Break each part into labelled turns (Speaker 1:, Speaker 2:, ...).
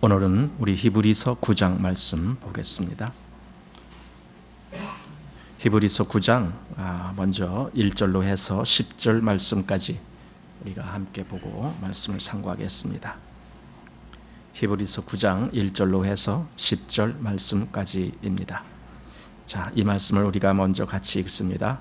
Speaker 1: 오늘은 우리 히브리서 9장 말씀 보겠습니다. 히브리서 9장 먼저 1절로 해서 10절 말씀까지 우리가 함께 보고 말씀을 상고하겠습니다. 히브리서 9장 1절로 해서 10절 말씀까지입니다. 자, 이 말씀을 우리가 먼저 같이 읽습니다.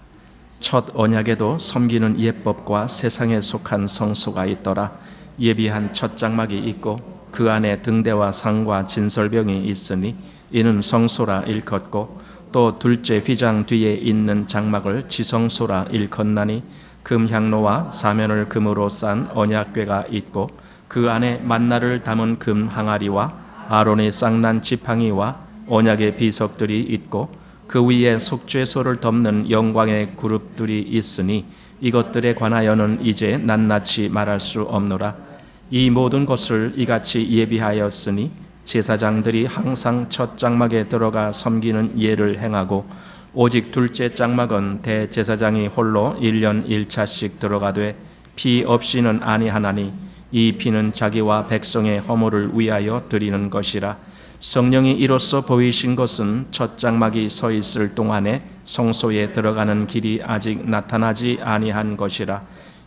Speaker 1: 첫 언약에도 섬기는 예법과 세상에 속한 성소가 있더라. 예비한 첫 장막이 있고 그 안에 등대와 상과 진설병이 있으니 이는 성소라 일컫고 또 둘째 휘장 뒤에 있는 장막을 지성소라 일컫나니 금향로와 사면을 금으로 싼 언약궤가 있고 그 안에 만나를 담은 금 항아리와 아론의 쌍난 지팡이와 언약의 비석들이 있고 그 위에 속죄소를 덮는 영광의 그룹들이 있으니 이것들에 관하여는 이제 낱낱이 말할 수 없노라. 이 모든 것을 이같이 예비하였으니 제사장들이 항상 첫 장막에 들어가 섬기는 예를 행하고 오직 둘째 장막은 대제사장이 홀로 1년 1차씩 들어가되 피 없이는 아니하나니 이 피는 자기와 백성의 허물을 위하여 드리는 것이라. 성령이 이로써 보이신 것은 첫 장막이 서 있을 동안에 성소에 들어가는 길이 아직 나타나지 아니한 것이라.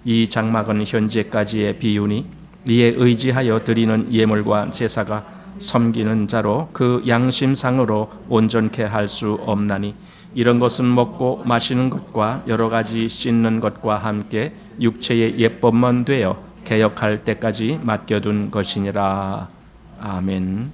Speaker 1: 이 장막은 현재까지의 비유니 이에 의지하여 드리는 예물과 제사가 섬기는 자로 그 양심상으로 온전케 할 수 없나니 이런 것은 먹고 마시는 것과 여러 가지 씻는 것과 함께 육체의 예법만 되어 개혁할 때까지 맡겨둔 것이니라. 아멘.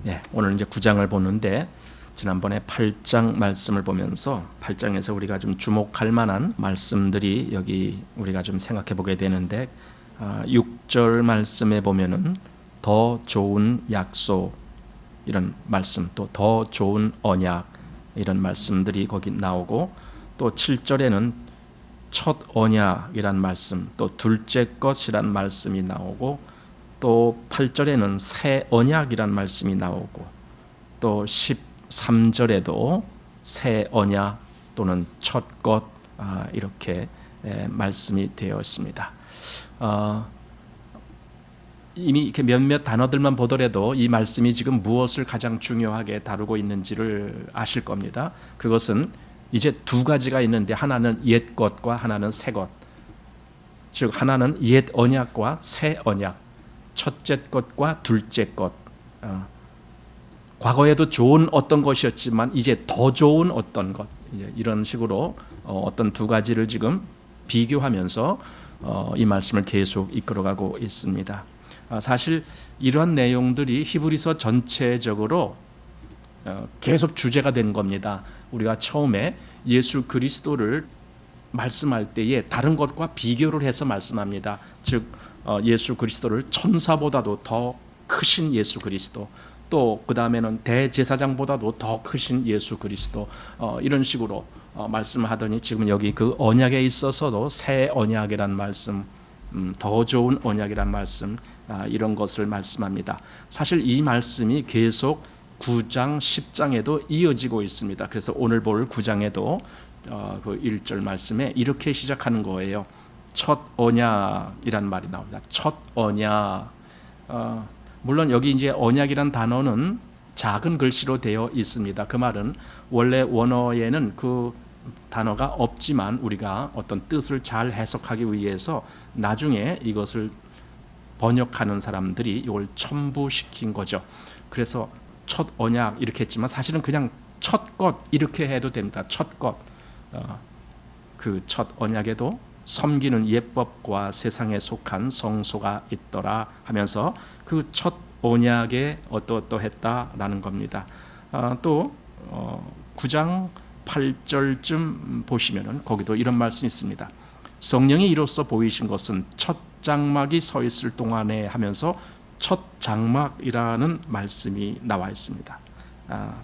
Speaker 1: 네, 오늘 이제 9장을 보는데 지난번에 8장 말씀을 보면서 8장에서 우리가 좀 주목할 만한 말씀들이 여기 우리가 좀 생각해 보게 되는데 6절 말씀에 보면은 더 좋은 약속 이런 말씀, 또 더 좋은 언약 이런 말씀들이 거기 나오고 또 7절에는 첫 언약이란 말씀, 또 둘째 것이란 말씀이 나오고 또 8절에는 새 언약이란 말씀이 나오고 또 13절에도 새 언약 또는 첫 것 이렇게 말씀이 되어 있습니다. 이미 이렇게 몇몇 단어들만 보더라도 이 말씀이 지금 무엇을 가장 중요하게 다루고 있는지를 아실 겁니다. 그것은 이제 두 가지가 있는데 하나는 옛 것과 하나는 새 것. 즉 하나는 옛 언약과 새 언약, 첫째 것과 둘째 것. 과거에도 좋은 어떤 것이었지만 이제 더 좋은 어떤 것, 이런 식으로 어떤 두 가지를 지금 비교하면서 이 말씀을 계속 이끌어가고 있습니다. 사실 이러한 내용들이 히브리서 전체적으로 계속 주제가 된 겁니다. 우리가 처음에 예수 그리스도를 말씀할 때에 다른 것과 비교를 해서 말씀합니다. 즉 예수 그리스도를 천사보다도 더 크신 예수 그리스도, 또 그 다음에는 대제사장보다도 더 크신 예수 그리스도, 이런 식으로 말씀하더니 지금 여기 그 언약에 있어서도 새 언약이란 말씀, 더 좋은 언약이란 말씀, 이런 것을 말씀합니다. 사실 이 말씀이 계속 9장 10장에도 이어지고 있습니다. 그래서 오늘 볼 9장에도 그 1절 말씀에 이렇게 시작하는 거예요. 첫 언약이란 말이 나옵니다. 첫 언약. 물론 여기 이제 언약이란 단어는 작은 글씨로 되어 있습니다. 그 말은 원래 원어에는 그 단어가 없지만 우리가 어떤 뜻을 잘 해석하기 위해서 나중에 이것을 번역하는 사람들이 이걸 첨부시킨 거죠. 그래서 첫 언약 이렇게 했지만 사실은 그냥 첫 것 이렇게 해도 됩니다. 첫 것. 그 첫 언약에도 섬기는 예법과 세상에 속한 성소가 있더라 하면서 그 첫 언약에 어떠했다라는 겁니다. 또 9장 8절쯤 보시면은 거기도 이런 말씀이 있습니다. 성령이 이로써 보이신 것은 첫 장막이 서 있을 동안에 하면서 첫 장막이라는 말씀이 나와 있습니다.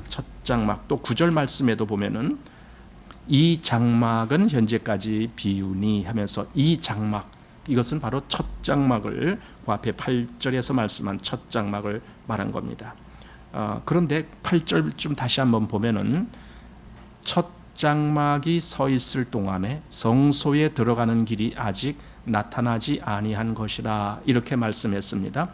Speaker 1: 첫 장막. 또 9절 말씀에도 보면은 이 장막은 현재까지 비유니 하면서 이 장막, 이것은 바로 첫 장막을 그 앞에 8절에서 말씀한 첫 장막을 말한 겁니다. 그런데 8절쯤 다시 한번 보면은 첫 장막이 서 있을 동안에 성소에 들어가는 길이 아직 나타나지 아니한 것이라 이렇게 말씀했습니다.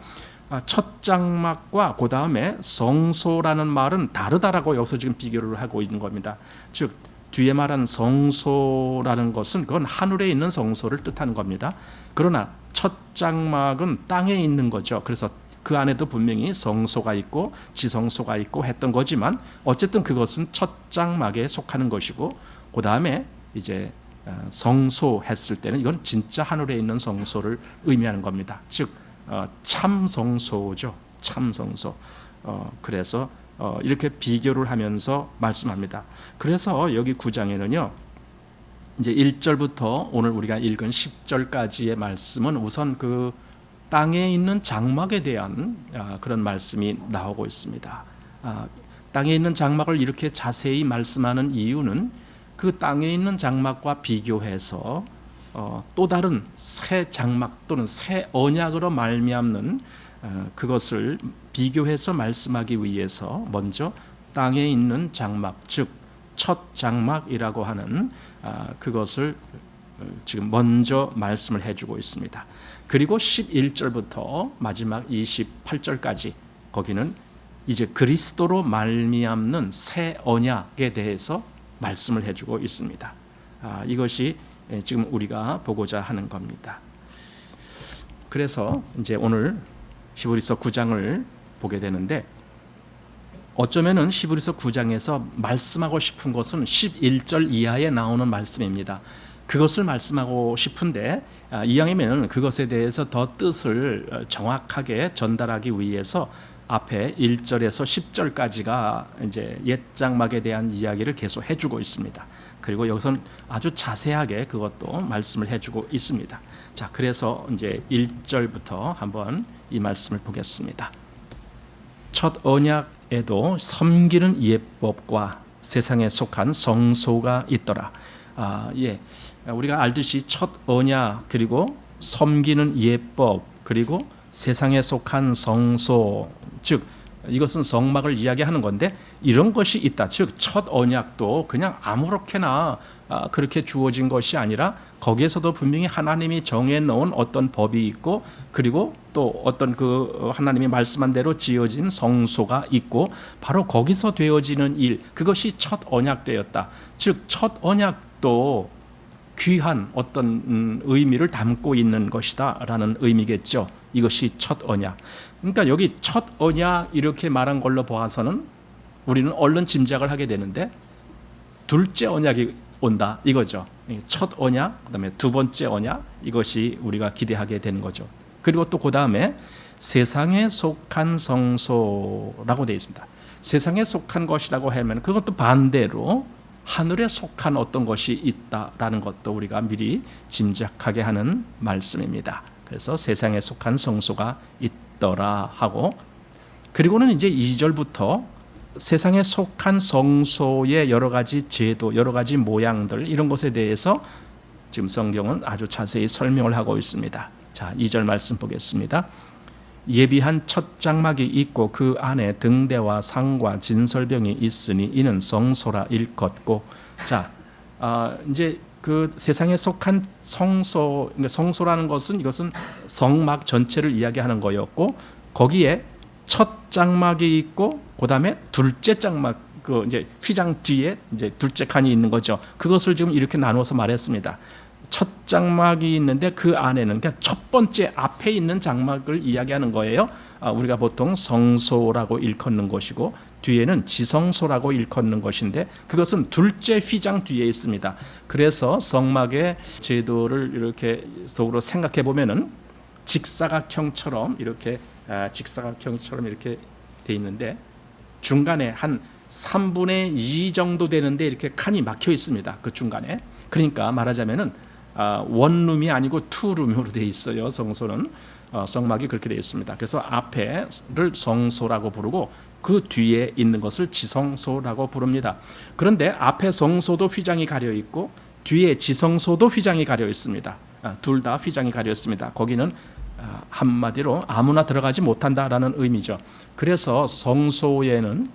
Speaker 1: 첫 장막과 그 다음에 성소라는 말은 다르다라고 여기서 지금 비교를 하고 있는 겁니다. 즉 뒤에 말한 성소라는 것은 그건 하늘에 있는 성소를 뜻하는 겁니다. 그러나 첫 장막은 땅에 있는 거죠. 그래서 그 안에도 분명히 성소가 있고 지성소가 있고 했던 거지만 어쨌든 그것은 첫 장막에 속하는 것이고 그 다음에 이제 성소 했을 때는 이건 진짜 하늘에 있는 성소를 의미하는 겁니다. 즉 참성소죠. 참성소. 그래서 이렇게 비교를 하면서 말씀합니다. 그래서 여기 9장에는요. 이제 1절부터 오늘 우리가 읽은 10절까지의 말씀은 우선 그 땅에 있는 장막에 대한 그런 말씀이 나오고 있습니다. 땅에 있는 장막을 이렇게 자세히 말씀하는 이유는 그 땅에 있는 장막과 비교해서 또 다른 새 장막 또는 새 언약으로 말미암는 그것을 비교해서 말씀하기 위해서 먼저 땅에 있는 장막, 즉 첫 장막이라고 하는 그것을 지금 먼저 말씀을 해주고 있습니다. 그리고 11절부터 마지막 28절까지 거기는 이제 그리스도로 말미암는 새 언약에 대해서 말씀을 해주고 있습니다. 이것이 지금 우리가 보고자 하는 겁니다. 그래서 이제 오늘 히브리서 9장을 보게 되는데 어쩌면은 히브리서 9장에서 말씀하고 싶은 것은 11절 이하에 나오는 말씀입니다. 그것을 말씀하고 싶은데 이왕이면 그것에 대해서 더 뜻을 정확하게 전달하기 위해서 앞에 1절에서 10절까지가 이제 옛 장막에 대한 이야기를 계속 해주고 있습니다. 그리고 여기서는 아주 자세하게 그것도 말씀을 해주고 있습니다. 자, 그래서 이제 1절부터 한번 이 말씀을 보겠습니다. 첫 언약에도 섬기는 예법과 세상에 속한 성소가 있더라. 우리가 알듯이 첫 언약 그리고 섬기는 예법 그리고 세상에 속한 성소, 즉 이것은 성막을 이야기하는 건데 이런 것이 있다. 즉 첫 언약도 그냥 아무렇게나 그렇게 주어진 것이 아니라 거기에서도 분명히 하나님이 정해놓은 어떤 법이 있고 그리고 또 어떤 그 하나님이 말씀한 대로 지어진 성소가 있고 바로 거기서 되어지는 일, 그것이 첫 언약되었다. 즉 첫 언약도 귀한 어떤 의미를 담고 있는 것이다 라는 의미겠죠. 이것이 첫 언약. 그러니까 여기 첫 언약 이렇게 말한 걸로 보아서는 우리는 얼른 짐작을 하게 되는데 둘째 언약이 온다 이거죠. 첫 언약, 그다음에 두 번째 언약, 이것이 우리가 기대하게 되는 거죠. 그리고 또 그 다음에 세상에 속한 성소라고 되어 있습니다. 세상에 속한 것이라고 하면 그것도 반대로 하늘에 속한 어떤 것이 있다라는 것도 우리가 미리 짐작하게 하는 말씀입니다. 그래서 세상에 속한 성소가 있더라 하고, 그리고는 이제 2절부터 세상에 속한 성소의 여러 가지 제도, 여러 가지 모양들, 이런 것에 대해서 지금 성경은 아주 자세히 설명을 하고 있습니다. 자, 2절 말씀 보겠습니다. 예비한 첫 장막이 있고 그 안에 등대와 상과 진설병이 있으니 이는 성소라 일컫고. 자, 이제 그 세상에 속한 성소, 그러니까 성소라는 것은 이것은 성막 전체를 이야기하는 거였고, 거기에 첫 장막이 있고 그다음에 둘째 장막, 그 이제 휘장 뒤에 이제 둘째 칸이 있는 거죠. 그것을 지금 이렇게 나누어서 말했습니다. 첫 장막이 있는데 그 안에는, 그러니까 첫 번째 앞에 있는 장막을 이야기하는 거예요. 우리가 보통 성소라고 일컫는 것이고 뒤에는 지성소라고 일컫는 것인데 그것은 둘째 휘장 뒤에 있습니다. 그래서 성막의 제도를 이렇게 속으로 생각해 보면은 직사각형처럼 이렇게 돼 있는데 중간에 한 3분의 2 정도 되는데 이렇게 칸이 막혀 있습니다. 그 중간에. 그러니까 말하자면은 원룸이 아니고 투룸으로 되어 있어요. 성소는 성막이 그렇게 되어 있습니다. 그래서 앞에를 성소라고 부르고 그 뒤에 있는 것을 지성소라고 부릅니다. 그런데 앞에 성소도 휘장이 가려 있고 뒤에 지성소도 휘장이 가려 있습니다. 둘 다 휘장이 가려 있습니다. 거기는 한마디로 아무나 들어가지 못한다라는 의미죠. 그래서 성소에는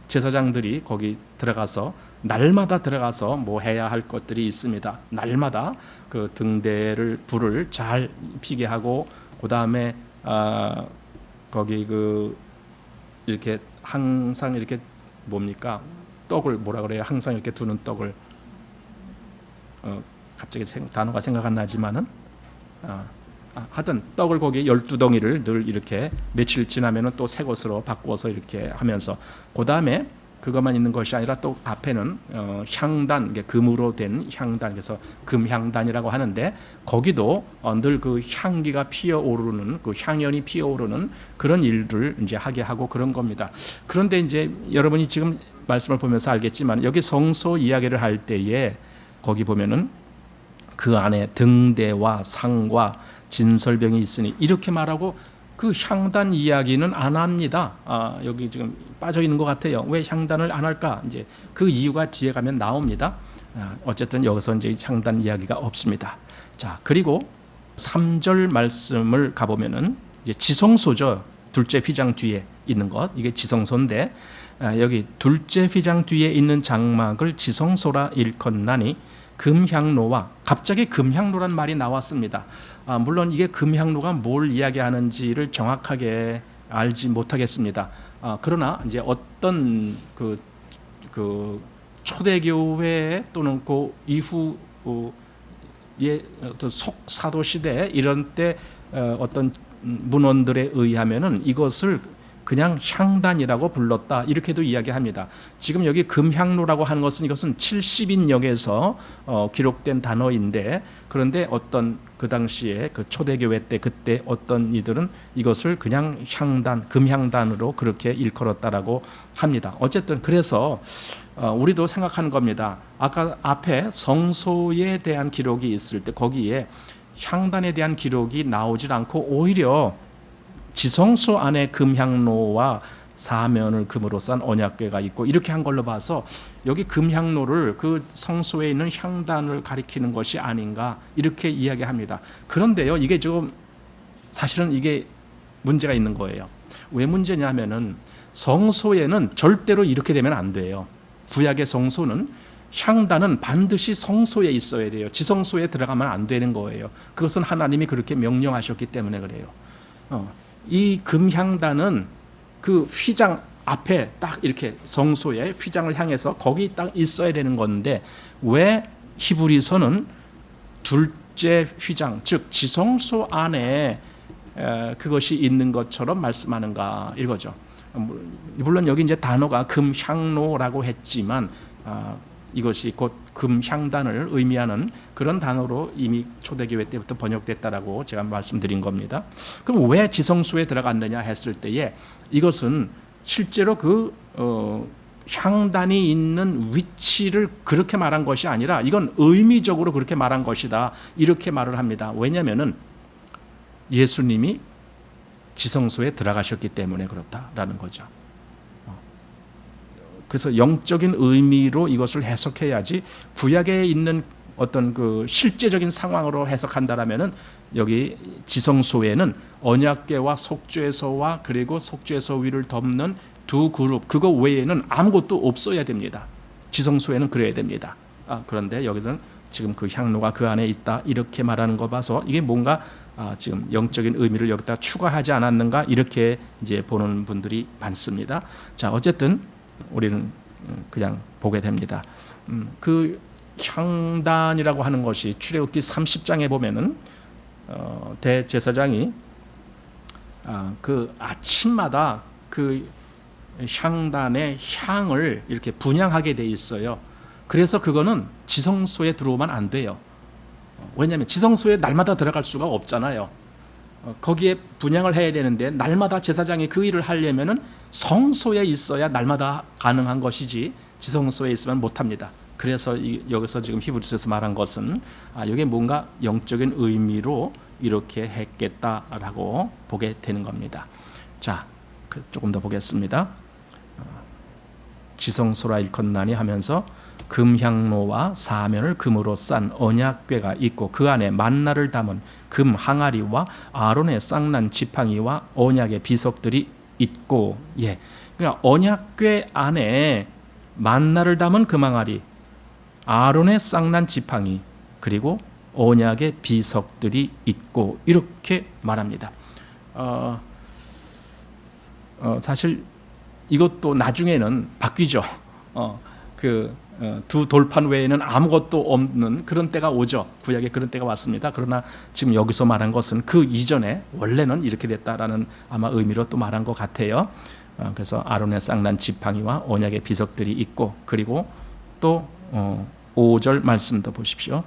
Speaker 1: 제사장들이 거기 들어가서 날마다 들어가서 뭐 해야 할 것들이 있습니다. 날마다 그 등대를 불을 잘 피게 하고 그 다음에 거기 그 이렇게 항상 이렇게 뭡니까 떡을 뭐라 그래요? 항상 이렇게 두는 떡을 갑자기 단어가 생각 안 나지만은 하여튼 떡을 거기 12덩이를 늘 이렇게 며칠 지나면은 또 새 것으로 바꾸어서 이렇게 하면서 그 다음에 그것만 있는 것이 아니라 또 앞에는 향단, 금으로 된 향단, 그래서 금향단이라고 하는데 거기도 늘 그 향기가 피어오르는 그 향연이 피어오르는 그런 일을 이제 하게 하고 그런 겁니다. 그런데 이제 여러분이 지금 말씀을 보면서 알겠지만 여기 성소 이야기를 할 때에 거기 보면은 그 안에 등대와 상과 진설병이 있으니 이렇게 말하고 그 향단 이야기는 안 합니다. 여기 지금 빠져 있는 것 같아요. 왜 향단을 안 할까? 이제 그 이유가 뒤에 가면 나옵니다. 어쨌든 여기서 이제 향단 이야기가 없습니다. 자, 그리고 3절 말씀을 가보면은 이제 지성소죠. 둘째 휘장 뒤에 있는 것, 이게 지성소인데 여기 둘째 휘장 뒤에 있는 장막을 지성소라 일컫나니 금향로와 갑자기 금향로란 말이 나왔습니다. 물론 이게 금향로가 뭘 이야기하는지를 정확하게 알지 못하겠습니다. 그러나 이제 어떤 그 초대교회 또는 그 이후의 어떤 속사도 시대 이런 때 어떤 문헌들에 의하면은 이것을 그냥 향단이라고 불렀다 이렇게도 이야기합니다. 지금 여기 금향로라고 하는 것은 이것은 70인역에서 기록된 단어인데 그런데 어떤 그 당시에 그 초대교회 때 그때 어떤 이들은 이것을 그냥 향단, 금향단으로 그렇게 일컬었다라고 합니다. 어쨌든 그래서 우리도 생각하는 겁니다. 아까 앞에 성소에 대한 기록이 있을 때 거기에 향단에 대한 기록이 나오질 않고 오히려 지성소 안에 금향로와 사면을 금으로 싼 언약궤가 있고 이렇게 한 걸로 봐서 여기 금향로를 그 성소에 있는 향단을 가리키는 것이 아닌가 이렇게 이야기합니다. 그런데요, 이게 좀 사실은 이게 문제가 있는 거예요. 왜 문제냐면은 성소에는 절대로 이렇게 되면 안 돼요. 구약의 성소는 향단은 반드시 성소에 있어야 돼요. 지성소에 들어가면 안 되는 거예요. 그것은 하나님이 그렇게 명령하셨기 때문에 그래요. 이 금향단은 그 휘장 앞에 딱 이렇게 성소의 휘장을 향해서 거기 딱 있어야 되는 건데 왜 히브리서는 둘째 휘장 즉 지성소 안에 그것이 있는 것처럼 말씀하는가 이거죠. 물론 여기 이제 단어가 금향로라고 했지만 이것이 곧 금향단을 의미하는 그런 단어로 이미 초대교회 때부터 번역됐다라고 제가 말씀드린 겁니다. 그럼 왜 지성소에 들어갔느냐 했을 때에 이것은 실제로 그 향단이 있는 위치를 그렇게 말한 것이 아니라 이건 의미적으로 그렇게 말한 것이다 이렇게 말을 합니다. 왜냐하면은 예수님이 지성소에 들어가셨기 때문에 그렇다라는 거죠. 그래서 영적인 의미로 이것을 해석해야지 구약에 있는 어떤 그 실제적인 상황으로 해석한다라면은 여기 지성소에는 언약궤와 속죄소와 그리고 속죄소 위를 덮는 두 그룹 그거 외에는 아무것도 없어야 됩니다. 지성소에는 그래야 됩니다. 그런데 여기서는 지금 그 향로가 그 안에 있다 이렇게 말하는 거 봐서 이게 뭔가 지금 영적인 의미를 여기다 추가하지 않았는가 이렇게 이제 보는 분들이 많습니다. 자, 어쨌든 우리는 그냥 보게 됩니다. 그 향단이라고 하는 것이 출애굽기 30장에 보면은 대제사장이 그 아침마다 그 향단의 향을 이렇게 분향하게 돼 있어요. 그래서 그거는 지성소에 들어오면 안 돼요. 왜냐하면 지성소에 날마다 들어갈 수가 없잖아요. 거기에 분향을 해야 되는데 날마다 제사장이 그 일을 하려면은 성소에 있어야 날마다 가능한 것이지 지성소에 있으면 못합니다. 그래서 여기서 지금 히브리서에서 말한 것은 이게 뭔가 영적인 의미로 이렇게 했겠다라고 보게 되는 겁니다. 자, 조금 더 보겠습니다. 지성소라 일컫나니 하면서 금향로와 사면을 금으로 싼 언약궤가 있고 그 안에 만나를 담은 금 항아리와 아론의 쌍난 지팡이와 언약의 비석들이 있고 그러니까 언약궤 안에 만나를 담은 금항아리, 아론의 쌍난 지팡이, 그리고 언약의 비석들이 있고, 이렇게 말합니다. 사실 이것도 나중에는 바뀌죠. 두 돌판 외에는 아무것도 없는 그런 때가 오죠. 구약에 그런 때가 왔습니다. 그러나 지금 여기서 말한 것은 그 이전에 원래는 이렇게 됐다라는 아마 의미로 또 말한 것 같아요. 그래서 아론의 쌍난 지팡이와 언약의 비석들이 있고, 그리고 또 5절 말씀도 보십시오.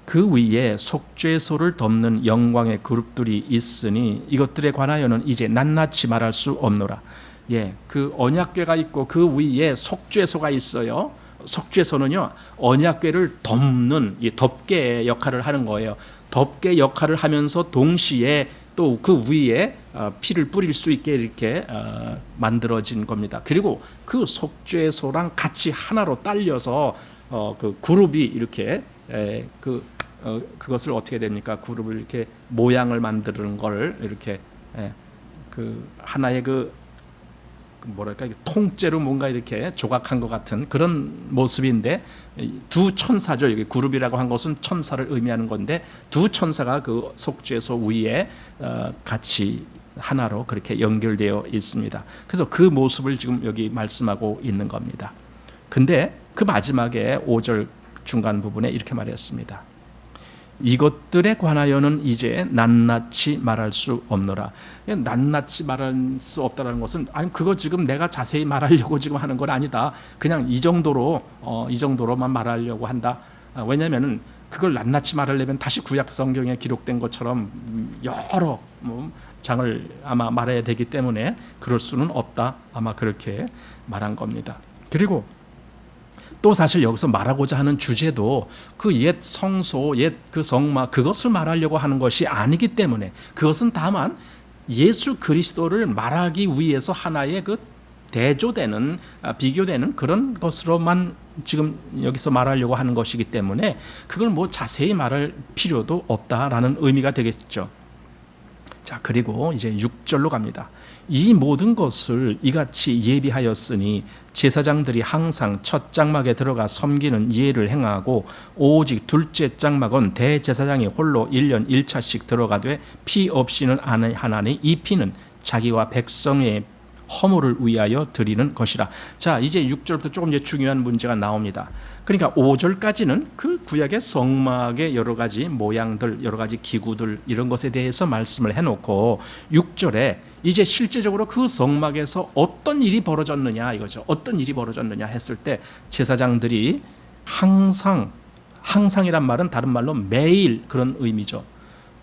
Speaker 1: 그 위에 속죄소를 덮는 영광의 그룹들이 있으니 이것들에 관하여는 이제 낱낱이 말할 수 없노라. 예, 그 언약궤가 있고 그 위에 속죄소가 있어요. 속죄소는요, 언약궤를 덮는 이 덮개 역할을 하는 거예요. 덮개 역할을 하면서 동시에 또 그 위에 피를 뿌릴 수 있게 이렇게 만들어진 겁니다. 그리고 그 속죄소랑 같이 하나로 딸려서 그 그룹이 이렇게 그것을 어떻게 됩니까? 그룹을 이렇게 모양을 만드는 걸 이렇게 그 하나의 뭐랄까, 통째로 뭔가 이렇게 조각한 것 같은 그런 모습인데, 두 천사죠. 여기 그룹이라고 한 것은 천사를 의미하는 건데, 두 천사가 그 속죄소 위에 같이 하나로 그렇게 연결되어 있습니다. 그래서 그 모습을 지금 여기 말씀하고 있는 겁니다. 근데 그 마지막에 5절 중간 부분에 이렇게 말했습니다. 이것들에 관하여는 이제 낱낱이 말할 수 없노라. 낱낱이 말할 수 없다는 것은, 아니 그거 지금 내가 자세히 말하려고 지금 하는 건 아니다. 그냥 이 정도로만 말하려고 한다. 왜냐하면 그걸 낱낱이 말하려면 다시 구약 성경에 기록된 것처럼 여러 장을 아마 말해야 되기 때문에 그럴 수는 없다. 아마 그렇게 말한 겁니다. 그리고 또 사실 여기서 말하고자 하는 주제도 그 옛 성소, 옛 그 성막, 그것을 말하려고 하는 것이 아니기 때문에, 그것은 다만 예수 그리스도를 말하기 위해서 하나의 그 대조되는, 비교되는 그런 것으로만 지금 여기서 말하려고 하는 것이기 때문에 그걸 뭐 자세히 말할 필요도 없다라는 의미가 되겠죠. 자, 그리고 이제 6절로 갑니다. 이 모든 것을 이같이 예비하였으니 제사장들이 항상 첫 장막에 들어가 섬기는 예를 행하고, 오직 둘째 장막은 대제사장이 홀로 1년 1차씩 들어가되 피 없이는 안 하나니 이 피는 자기와 백성의 허물을 위하여 드리는 것이라. 자, 이제 6절부터 조금 이제 중요한 문제가 나옵니다. 그러니까 5절까지는 그 구약의 성막의 여러 가지 모양들, 여러 가지 기구들, 이런 것에 대해서 말씀을 해놓고, 6절에 이제 실제적으로 그 성막에서 어떤 일이 벌어졌느냐 이거죠. 어떤 일이 벌어졌느냐 했을 때, 제사장들이 항상이란 말은 다른 말로 매일 그런 의미죠.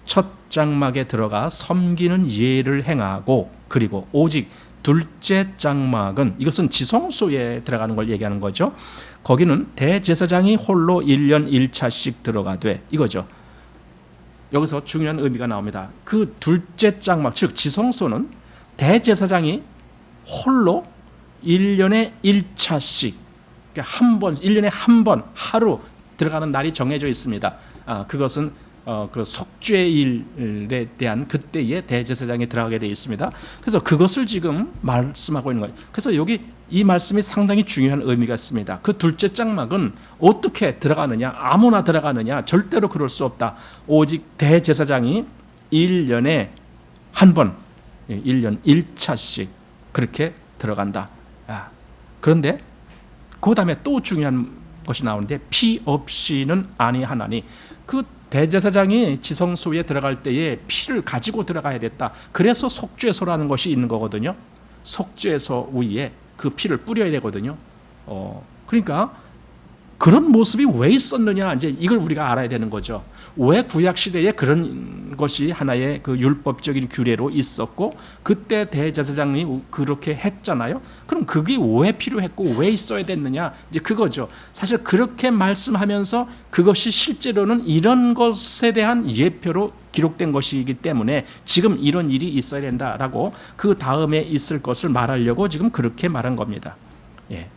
Speaker 1: 첫 장막에 들어가 섬기는 예를 행하고, 그리고 오직 둘째 장막은, 이것은 지성소에 들어가는 걸 얘기하는 거죠. 거기는 대제사장이 홀로 1년 1차씩 들어가되, 이거죠. 여기서 중요한 의미가 나옵니다. 그 둘째 장막, 즉 지성소는 대제사장이 홀로 1년에 1차씩, 그러니까 1년에 한 번, 하루 들어가는 날이 정해져 있습니다. 그것은 그 속죄일에 대한 그때의 대제사장이 들어가게 되어 있습니다. 그래서 그것을 지금 말씀하고 있는 거예요. 그래서 여기 이 말씀이 상당히 중요한 의미가 있습니다. 그 둘째 장막은 어떻게 들어가느냐, 아무나 들어가느냐, 절대로 그럴 수 없다. 오직 대제사장이 1년에 한 번, 1년 1차씩 그렇게 들어간다. 그런데 그 다음에 또 중요한 것이 나오는데, 피 없이는 아니하나니, 그 대제사장이 지성소에 들어갈 때에 피를 가지고 들어가야 됐다. 그래서 속죄소라는 것이 있는 거거든요. 속죄소 위에 그 피를 뿌려야 되거든요. 그러니까 그런 모습이 왜 있었느냐, 이제 이걸 우리가 알아야 되는 거죠. 왜 구약 시대에 그런 것이 하나의 그 율법적인 규례로 있었고, 그때 대제사장이 그렇게 했잖아요. 그럼 그게 왜 필요했고 왜 있어야 됐느냐, 이제 그거죠. 사실 그렇게 말씀하면서 그것이 실제로는 이런 것에 대한 예표로 기록된 것이기 때문에 지금 이런 일이 있어야 된다라고 그 다음에 있을 것을 말하려고 지금 그렇게 말한 겁니다. 예.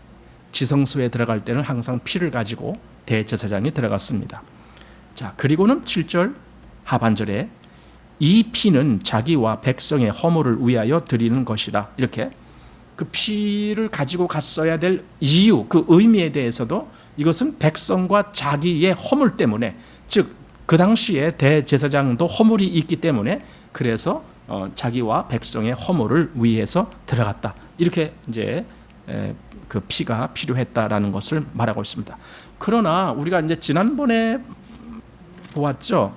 Speaker 1: 지성소에 들어갈 때는 항상 피를 가지고 대제사장이 들어갔습니다. 자, 그리고는 7절 하반절에 이 피는 자기와 백성의 허물을 위하여 드리는 것이라. 이렇게 그 피를 가지고 갔어야 될 이유, 그 의미에 대해서도 이것은 백성과 자기의 허물 때문에, 즉 그 당시에 대제사장도 허물이 있기 때문에 그래서 자기와 백성의 허물을 위해서 들어갔다. 이렇게 이제 그 피가 필요했다라는 것을 말하고 있습니다. 그러나 우리가 이제 지난번에 보았죠.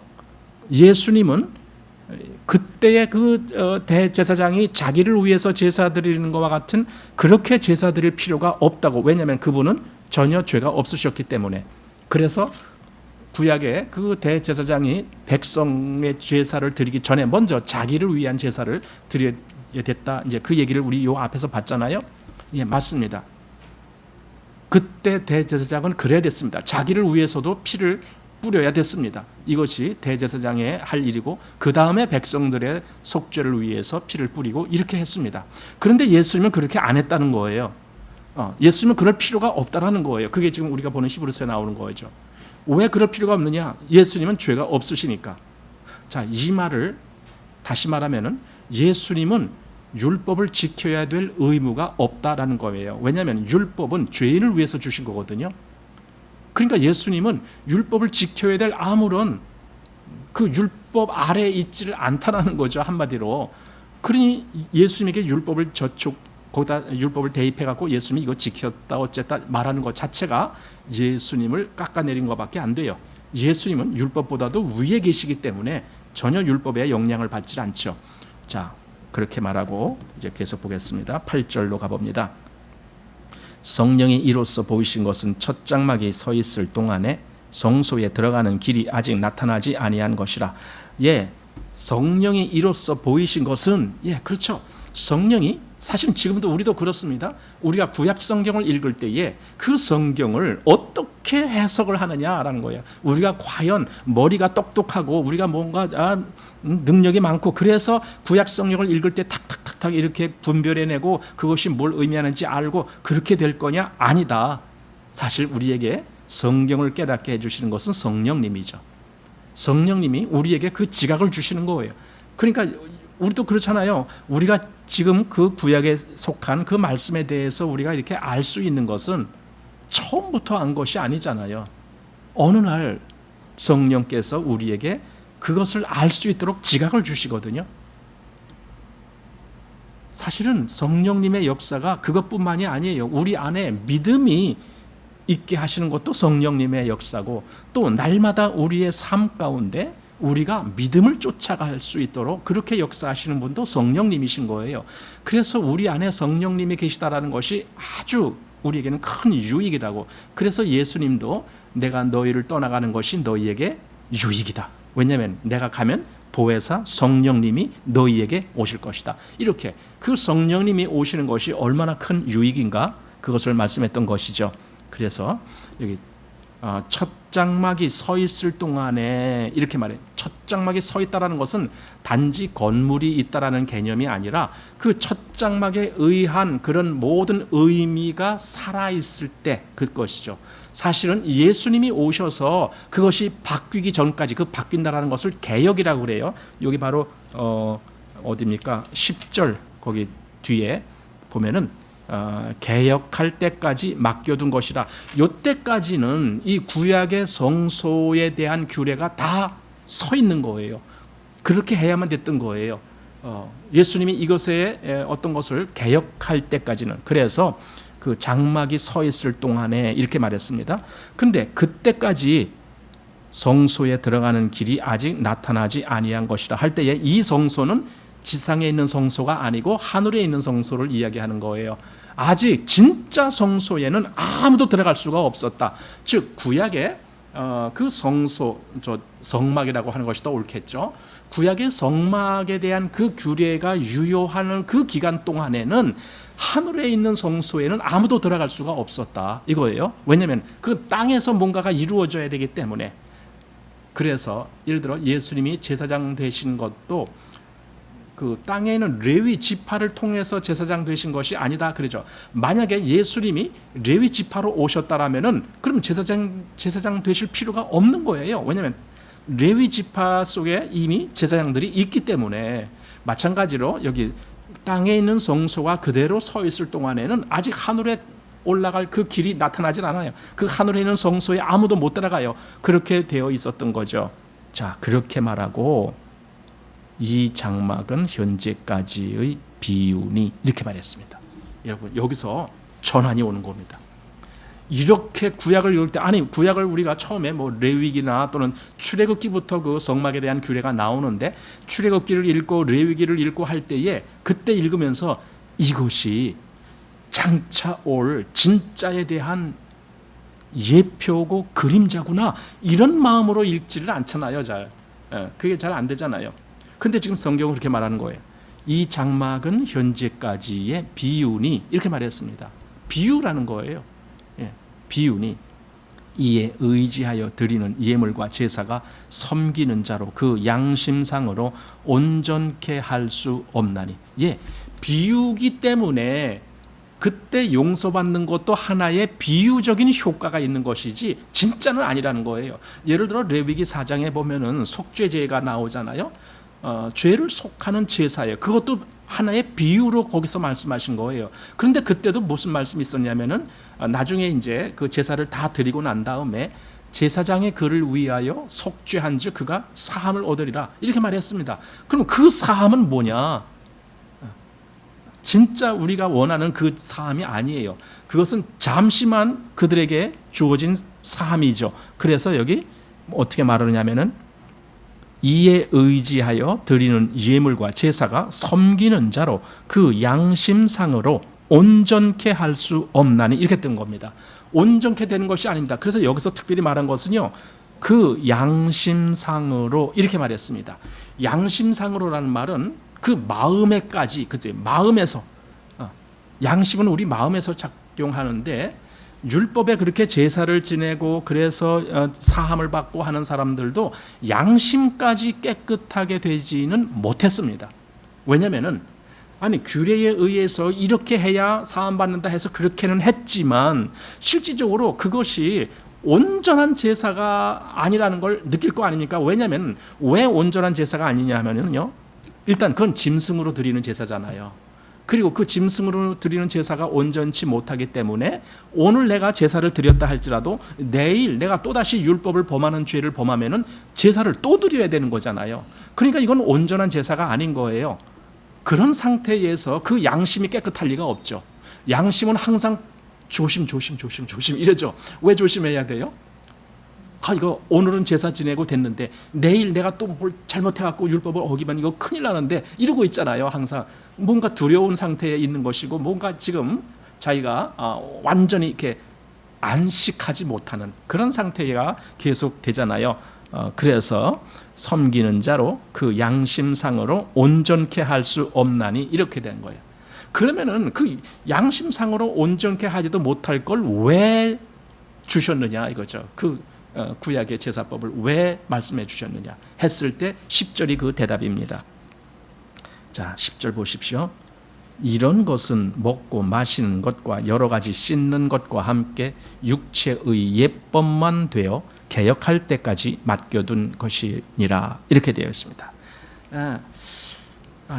Speaker 1: 예수님은 그때의 그 대제사장이 자기를 위해서 제사 드리는 것과 같은 그렇게 제사 드릴 필요가 없다고. 왜냐하면 그분은 전혀 죄가 없으셨기 때문에. 그래서 구약의 그 대제사장이 백성의 제사를 드리기 전에 먼저 자기를 위한 제사를 드려야 됐다. 이제 그 얘기를 우리 요 앞에서 봤잖아요. 예, 맞습니다. 그때 대제사장은 그래야 됐습니다. 자기를 위해서도 피를 뿌려야 됐습니다. 이것이 대제사장의 할 일이고 그 다음에 백성들의 속죄를 위해서 피를 뿌리고 이렇게 했습니다. 그런데 예수님은 그렇게 안 했다는 거예요. 예수님은 그럴 필요가 없다라는 거예요. 그게 지금 우리가 보는 히브리서에 나오는 거죠. 왜 그럴 필요가 없느냐? 예수님은 죄가 없으시니까. 자, 이 말을 다시 말하면은 예수님은 율법을 지켜야 될 의무가 없다라는 거예요. 왜냐하면 율법은 죄인을 위해서 주신 거거든요. 그러니까 예수님은 율법을 지켜야 될 아무런 그 율법 아래에 있지를 않다라는 거죠. 한마디로. 그러니 예수님에게 율법을 거기다 율법을 대입해 갖고 예수님이 이거 지켰다 어쨌다 말하는 것 자체가 예수님을 깎아내린 것밖에 안 돼요. 예수님은 율법보다도 위에 계시기 때문에 전혀 율법의 영향을 받지 않죠. 자, 그렇게 말하고 이제 계속 보겠습니다. 8절로 가봅니다. 성령이 이로써 보이신 것은 첫 장막이 서 있을 동안에 성소에 들어가는 길이 아직 나타나지 아니한 것이라. 예, 성령이 이로써 보이신 것은, 예, 그렇죠. 성령이 사실 지금도 우리도 그렇습니다. 우리가 구약 성경을 읽을 때에 그 성경을 어떻게 해석을 하느냐라는 거예요. 우리가 과연 머리가 똑똑하고 우리가 뭔가 능력이 많고 그래서 구약 성경을 읽을 때 탁탁탁탁 이렇게 분별해내고 그것이 뭘 의미하는지 알고 그렇게 될 거냐? 아니다. 사실 우리에게 성경을 깨닫게 해주시는 것은 성령님이죠. 성령님이 우리에게 그 지각을 주시는 거예요. 그러니까 우리도 그렇잖아요. 우리가 지금 그 구약에 속한 그 말씀에 대해서 우리가 이렇게 알 수 있는 것은 처음부터 안 것이 아니잖아요. 어느 날 성령께서 우리에게 그것을 알 수 있도록 지각을 주시거든요. 사실은 성령님의 역사가 그것뿐만이 아니에요. 우리 안에 믿음이 있게 하시는 것도 성령님의 역사고 또 날마다 우리의 삶 가운데 우리가 믿음을 쫓아갈 수 있도록 그렇게 역사하시는 분도 성령님이신 거예요. 그래서 우리 안에 성령님이 계시다라는 것이 아주 우리에게는 큰 유익이라고. 그래서 예수님도 내가 너희를 떠나가는 것이 너희에게 유익이다. 왜냐하면 내가 가면 보혜사 성령님이 너희에게 오실 것이다. 이렇게 그 성령님이 오시는 것이 얼마나 큰 유익인가 그것을 말씀했던 것이죠. 그래서 여기 첫 장막이 서 있을 동안에 이렇게 말해요. 첫 장막이 서 있다라는 것은 단지 건물이 있다라는 개념이 아니라 그 첫 장막에 의한 그런 모든 의미가 살아있을 때 그것이죠. 사실은 예수님이 오셔서 그것이 바뀌기 전까지 그 바뀐다라는 것을 개역이라고 그래요. 여기 바로 어디입니까? 10절 거기 뒤에 보면은 개역할 때까지 맡겨둔 것이라. 이때까지는 이 구약의 성소에 대한 규례가 다 서 있는 거예요. 그렇게 해야만 됐던 거예요. 예수님이 이것에 어떤 것을 개역할 때까지는. 그래서 그 장막이 서 있을 동안에 이렇게 말했습니다. 그런데 그때까지 성소에 들어가는 길이 아직 나타나지 아니한 것이라 할 때에 이 성소는 지상에 있는 성소가 아니고 하늘에 있는 성소를 이야기하는 거예요. 아직 진짜 성소에는 아무도 들어갈 수가 없었다. 즉 구약의 그 성소, 성막이라고 하는 것이 더 옳겠죠. 구약의 성막에 대한 그 규례가 유효하는 그 기간 동안에는 하늘에 있는 성소에는 아무도 들어갈 수가 없었다 이거예요. 왜냐하면 그 땅에서 뭔가가 이루어져야 되기 때문에. 그래서 예를 들어 예수님이 제사장 되신 것도 그 땅에 있는 레위 지파를 통해서 제사장 되신 것이 아니다 그러죠. 만약에 예수님이 레위 지파로 오셨다라면은 그럼 제사장 되실 필요가 없는 거예요. 왜냐하면 레위 지파 속에 이미 제사장들이 있기 때문에 마찬가지로 여기 땅에 있는 성소가 그대로 서 있을 동안에는 아직 하늘에 올라갈 그 길이 나타나질 않아요. 그 하늘에 있는 성소에 아무도 못 들어가요. 그렇게 되어 있었던 거죠. 자, 그렇게 말하고 이 장막은 현재까지의 비유니 이렇게 말했습니다. 여러분, 여기서 전환이 오는 겁니다. 이렇게 구약을 읽을 때, 아니 구약을 우리가 처음에 뭐 레위기나 또는 출애굽기부터 그 성막에 대한 규례가 나오는데, 출애굽기를 읽고 레위기를 읽고 할 때에 그때 읽으면서 이것이 장차 올 진짜에 대한 예표고 그림자구나, 이런 마음으로 읽지를 않잖아요. 그게 잘 안 되잖아요. 근데 지금 성경은 그렇게 말하는 거예요. 이 장막은 현재까지의 비유니 이렇게 말했습니다. 비유라는 거예요. 비유니 이에 의지하여 드리는 예물과 제사가 섬기는 자로 그 양심상으로 온전케 할 수 없나니. 비유기 때문에 그때 용서받는 것도 하나의 비유적인 효과가 있는 것이지 진짜는 아니라는 거예요. 예를 들어 레위기 4장에 보면은 속죄제가 나오잖아요. 죄를 속하는 제사예요. 그것도 하나의 비유로 거기서 말씀하신 거예요. 그런데 그때도 무슨 말씀이 있었냐면은 나중에 이제 그 제사를 다 드리고 난 다음에 제사장의 그를 위하여 속죄한즉 그가 사함을 얻으리라 이렇게 말했습니다. 그럼 그 사함은 뭐냐? 진짜 우리가 원하는 그 사함이 아니에요. 그것은 잠시만 그들에게 주어진 사함이죠. 그래서 여기 어떻게 말하느냐면은 이에 의지하여 드리는 예물과 제사가 섬기는 자로 그 양심상으로 온전케 할 수 없나니 이렇게 뜬 겁니다. 온전케 되는 것이 아닙니다. 그래서 여기서 특별히 말한 것은요, 그 양심상으로 이렇게 말했습니다. 양심상으로라는 말은 그 마음에까지, 그치? 마음에서, 양심은 우리 마음에서 작용하는데 율법에 그렇게 제사를 지내고 그래서 사함을 받고 하는 사람들도 양심까지 깨끗하게 되지는 못했습니다. 왜냐하면은 아니 규례에 의해서 이렇게 해야 사함 받는다 해서 그렇게는 했지만 실질적으로 그것이 온전한 제사가 아니라는 걸 느낄 거 아닙니까? 왜냐하면 왜 온전한 제사가 아니냐 하면요, 일단 그건 짐승으로 드리는 제사잖아요. 그리고 그 짐승으로 드리는 제사가 온전치 못하기 때문에 오늘 내가 제사를 드렸다 할지라도 내일 내가 또다시 율법을 범하는 죄를 범하면은 제사를 또 드려야 되는 거잖아요. 그러니까 이건 온전한 제사가 아닌 거예요. 그런 상태에서 그 양심이 깨끗할 리가 없죠. 양심은 항상 조심 이러죠. 왜 조심해야 돼요? 이거 오늘은 제사 지내고 됐는데 내일 내가 또 뭘 잘못해갖고 율법을 어기면 이거 큰일 나는데 이러고 있잖아요. 항상 뭔가 두려운 상태에 있는 것이고 뭔가 지금 자기가 완전히 이렇게 안식하지 못하는 그런 상태가 계속 되잖아요. 그래서 섬기는 자로 그 양심상으로 온전케 할 수 없나니 이렇게 된 거예요. 그러면은 그 양심상으로 온전케 하지도 못할 걸 왜 주셨느냐 이거죠. 그 구약의 제사법을 왜 말씀해 주셨느냐 했을 때 10절이 그 대답입니다. 자, 10절 보십시오. 이런 것은 먹고 마시는 것과 여러 가지 씻는 것과 함께 육체의 예법만 되어 개혁할 때까지 맡겨둔 것이니라 이렇게 되어 있습니다.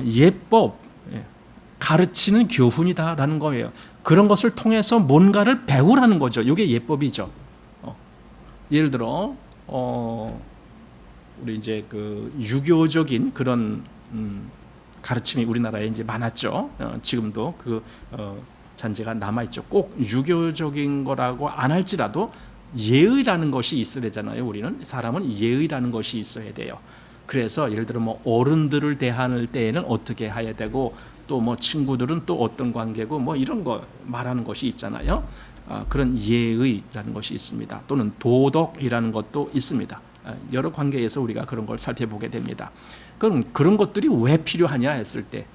Speaker 1: 예법, 가르치는 교훈이다라는 거예요. 그런 것을 통해서 뭔가를 배우라는 거죠. 이게 예법이죠. 예를 들어 우리 이제 그 유교적인 그런 가르침이 우리나라에 이제 많았죠. 지금도 그 잔재가 남아 있죠. 꼭 유교적인 거라고 안 할지라도 예의라는 것이 있어야 되잖아요. 우리는 사람은 예의라는 것이 있어야 돼요. 그래서 예를 들어 뭐 어른들을 대할 때에는 어떻게 해야 되고 또 뭐 친구들은 또 어떤 관계고 뭐 이런 거 말하는 것이 있잖아요. 그런 예의라는 것이 있습니다. 또는 도덕이라는 것도 있습니다. 여러 관계에서 우리가 그런 걸 살펴보게 됩니다. 그럼 그런 것들이 왜 필요하냐 했을 때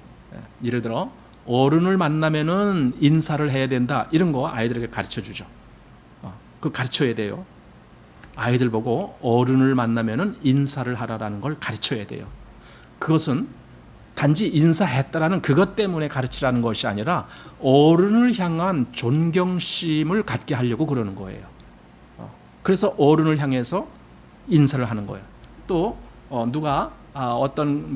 Speaker 1: 예를 들어 어른을 만나면은 인사를 해야 된다 이런 거 아이들에게 가르쳐 주죠. 그 가르쳐야 돼요. 아이들 보고 어른을 만나면은 인사를 하라라는 걸 가르쳐야 돼요. 그것은 단지 인사했다라는 그것 때문에 가르치라는 것이 아니라 어른을 향한 존경심을 갖게 하려고 그러는 거예요. 그래서 어른을 향해서 인사를 하는 거예요. 또 누가 어떤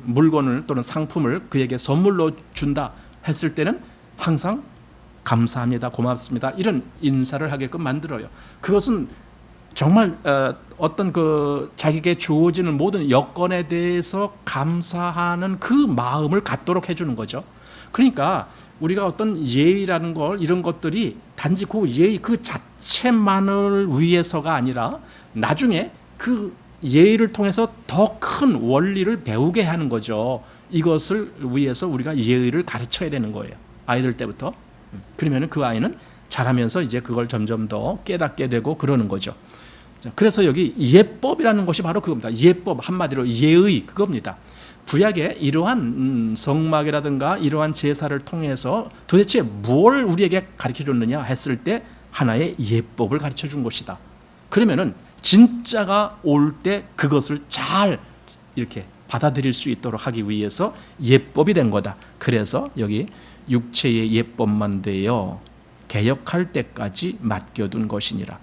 Speaker 1: 물건을 또는 상품을 그에게 선물로 준다 했을 때는 항상 감사합니다, 고맙습니다 이런 인사를 하게끔 만들어요. 그것은 정말 어떤 그 자기에게 주어지는 모든 여건에 대해서 감사하는 그 마음을 갖도록 해주는 거죠. 그러니까 우리가 어떤 예의라는 걸, 이런 것들이 단지 그 예의 그 자체만을 위해서가 아니라 나중에 그 예의를 통해서 더 큰 원리를 배우게 하는 거죠. 이것을 위해서 우리가 예의를 가르쳐야 되는 거예요, 아이들 때부터. 그러면 그 아이는 자라면서 이제 그걸 점점 더 깨닫게 되고 그러는 거죠. 그래서 여기 예법이라는 것이 바로 그겁니다. 예법, 한마디로 예의, 그겁니다. 구약에 이러한 성막이라든가 이러한 제사를 통해서 도대체 뭘 우리에게 가르쳐 줬느냐 했을 때 하나의 예법을 가르쳐 준 것이다. 그러면은 진짜가 올 때 그것을 잘 이렇게 받아들일 수 있도록 하기 위해서 예법이 된 거다. 그래서 여기 육체의 예법만 되어 개혁할 때까지 맡겨둔 것이니라.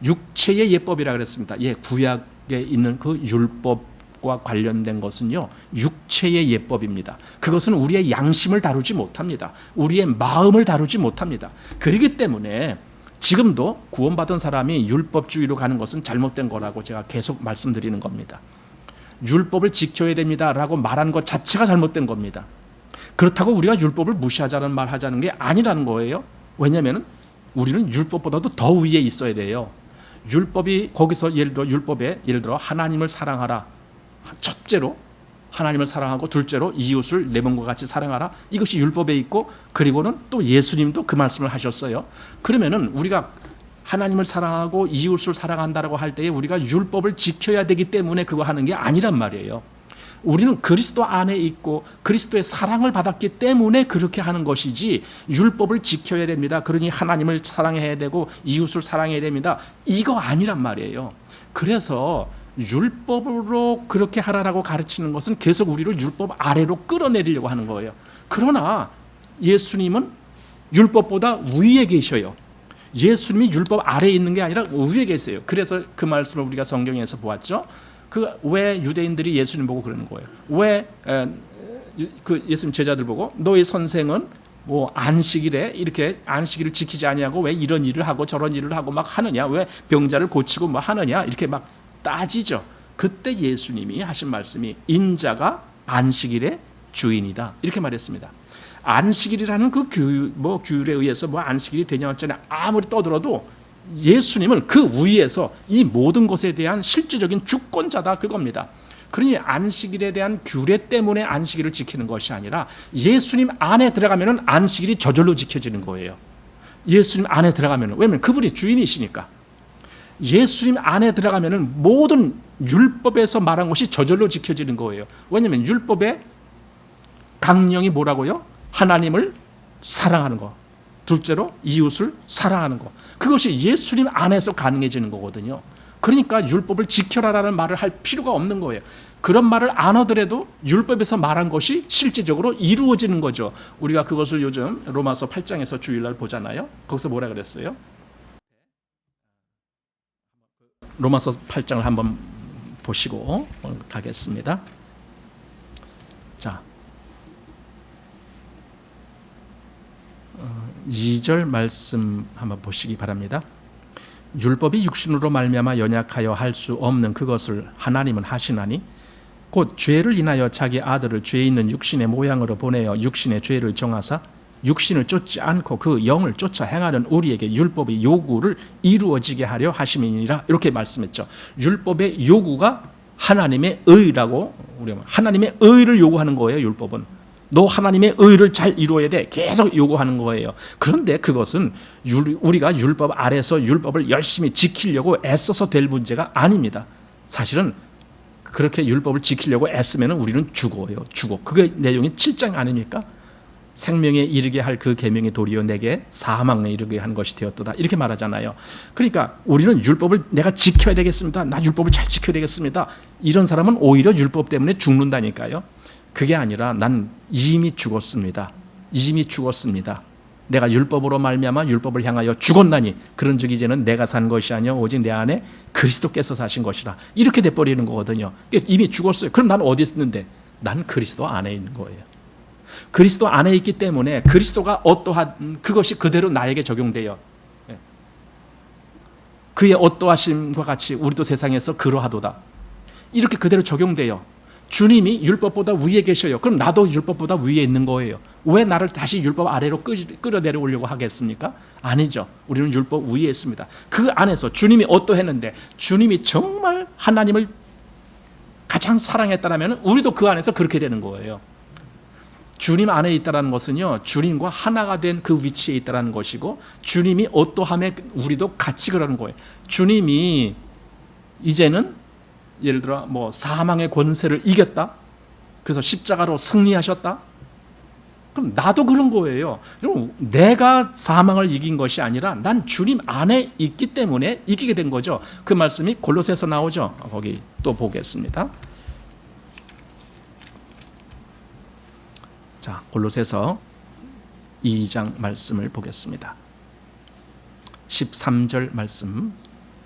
Speaker 1: 육체의 예법이라 그랬습니다. 구약에 있는 그 율법과 관련된 것은요, 육체의 예법입니다. 그것은 우리의 양심을 다루지 못합니다. 우리의 마음을 다루지 못합니다. 그렇기 때문에 지금도 구원받은 사람이 율법주의로 가는 것은 잘못된 거라고 제가 계속 말씀드리는 겁니다. 율법을 지켜야 됩니다라고 말하는 것 자체가 잘못된 겁니다. 그렇다고 우리가 율법을 무시하자는 말 하자는 게 아니라는 거예요. 왜냐하면 우리는 율법보다도 더 위에 있어야 돼요. 율법이 거기서 예를 들어 하나님을 사랑하라, 첫째로 하나님을 사랑하고 둘째로 이웃을 내 몸과 같이 사랑하라, 이것이 율법에 있고, 그리고는 또 예수님도 그 말씀을 하셨어요. 그러면은 우리가 하나님을 사랑하고 이웃을 사랑한다라고 할 때에 우리가 율법을 지켜야 되기 때문에 그거 하는 게 아니란 말이에요. 우리는 그리스도 안에 있고 그리스도의 사랑을 받았기 때문에 그렇게 하는 것이지, 율법을 지켜야 됩니다, 그러니 하나님을 사랑해야 되고 이웃을 사랑해야 됩니다, 이거 아니란 말이에요. 그래서 율법으로 그렇게 하라라고 가르치는 것은 계속 우리를 율법 아래로 끌어내리려고 하는 거예요. 그러나 예수님은 율법보다 위에 계셔요. 예수님이 율법 아래에 있는 게 아니라 위에 계세요. 그래서 그 말씀을 우리가 성경에서 보았죠. 왜 유대인들이 예수님 보고 그러는 거예요? 왜 그 예수님 제자들 보고 너희 선생은 뭐 안식일에 이렇게 안식일을 지키지 아니하고 왜 이런 일을 하고 저런 일을 하고 막 하느냐, 왜 병자를 고치고 뭐 하느냐, 이렇게 막 따지죠. 그때 예수님이 하신 말씀이 인자가 안식일의 주인이다, 이렇게 말했습니다. 안식일이라는 그 규율에 의해서 뭐 안식일이 되냐 어쩌냐 아무리 떠들어도 예수님은 그 위에서 이 모든 것에 대한 실질적인 주권자다, 그겁니다. 그러니 안식일에 대한 규례 때문에 안식일을 지키는 것이 아니라 예수님 안에 들어가면 안식일이 저절로 지켜지는 거예요. 예수님 안에 들어가면, 왜냐하면 그분이 주인이시니까. 예수님 안에 들어가면 모든 율법에서 말한 것이 저절로 지켜지는 거예요. 왜냐하면 율법의 강령이 뭐라고요? 하나님을 사랑하는 거, 둘째로 이웃을 사랑하는 거, 그것이 예수님 안에서 가능해지는 거거든요. 그러니까 율법을 지켜라라는 말을 할 필요가 없는 거예요. 그런 말을 안 하더라도 율법에서 말한 것이 실제적으로 이루어지는 거죠. 우리가 그것을 요즘 로마서 8장에서 주일날 보잖아요. 거기서 뭐라 그랬어요? 로마서 8장을 한번 보시고 가겠습니다. 자, 2절 말씀 한번 보시기 바랍니다. 율법이 육신으로 말미암아 연약하여 할 수 없는 그것을 하나님은 하시나니 곧 죄를 인하여 자기 아들을 죄 있는 육신의 모양으로 보내어 육신의 죄를 정하사 육신을 쫓지 않고 그 영을 쫓아 행하는 우리에게 율법의 요구를 이루어지게 하려 하심이니라, 이렇게 말씀했죠. 율법의 요구가 하나님의 의라고, 우리가 하나님의 의를 요구하는 거예요. 율법은 너 하나님의 의를 잘 이루어야 돼, 계속 요구하는 거예요. 그런데 그것은 우리가 율법 아래서 율법을 열심히 지키려고 애써서 될 문제가 아닙니다. 사실은 그렇게 율법을 지키려고 애쓰면 우리는 죽어요. 그게 내용이 7장 아닙니까? 생명에 이르게 할 그 계명이 도리어 내게 사망에 이르게 한 것이 되었도다, 이렇게 말하잖아요. 그러니까 우리는 율법을 내가 지켜야 되겠습니다, 나 율법을 잘 지켜야 되겠습니다, 이런 사람은 오히려 율법 때문에 죽는다니까요. 그게 아니라 난 이미 죽었습니다. 내가 율법으로 말미암아 율법을 향하여 죽었나니 그런즉 이제는 내가 산 것이 아니요 오직 내 안에 그리스도께서 사신 것이라. 이렇게 돼버리는 거거든요. 이미 죽었어요. 그럼 난 어디 있는데? 난 그리스도 안에 있는 거예요. 그리스도 안에 있기 때문에 그리스도가 어떠한 그것이 그대로 나에게 적용돼요. 그의 어떠하심과 같이 우리도 세상에서 그러하도다. 이렇게 그대로 적용돼요. 주님이 율법보다 위에 계셔요. 그럼 나도 율법보다 위에 있는 거예요. 왜 나를 다시 율법 아래로 끌어내려오려고 하겠습니까? 아니죠. 우리는 율법 위에 있습니다. 그 안에서 주님이 어떠했는데, 주님이 정말 하나님을 가장 사랑했다면 우리도 그 안에서 그렇게 되는 거예요. 주님 안에 있다는 것은요, 주님과 하나가 된 그 위치에 있다는 것이고, 주님이 어떠함에 우리도 같이 그러는 거예요. 주님이 이제는 예를 들어 뭐 사망의 권세를 이겼다, 그래서 십자가로 승리하셨다, 그럼 나도 그런 거예요. 내가 사망을 이긴 것이 아니라 난 주님 안에 있기 때문에 이기게 된 거죠. 그 말씀이 골로새서 나오죠. 거기 또 보겠습니다. 자, 골로새서 2장 말씀을 보겠습니다. 13절 말씀,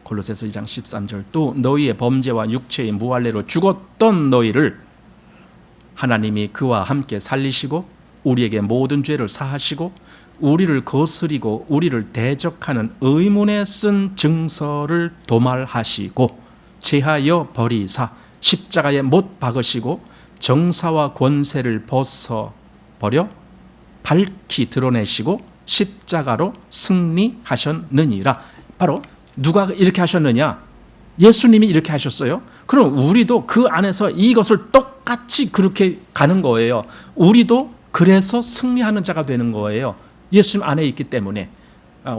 Speaker 1: 골로새서 2장 13절. 또 너희의 범죄와 육체의 무할례로 죽었던 너희를 하나님이 그와 함께 살리시고 우리에게 모든 죄를 사하시고 우리를 거스리고 우리를 대적하는 의문에 쓴 증서를 도말하시고 제하여 버리사 십자가에 못 박으시고 정사와 권세를 벗어버려 밝히 드러내시고 십자가로 승리하셨느니라. 바로 누가 이렇게 하셨느냐? 예수님이 이렇게 하셨어요. 그럼 우리도 그 안에서 이것을 똑같이 그렇게 가는 거예요. 우리도 그래서 승리하는 자가 되는 거예요. 예수님 안에 있기 때문에.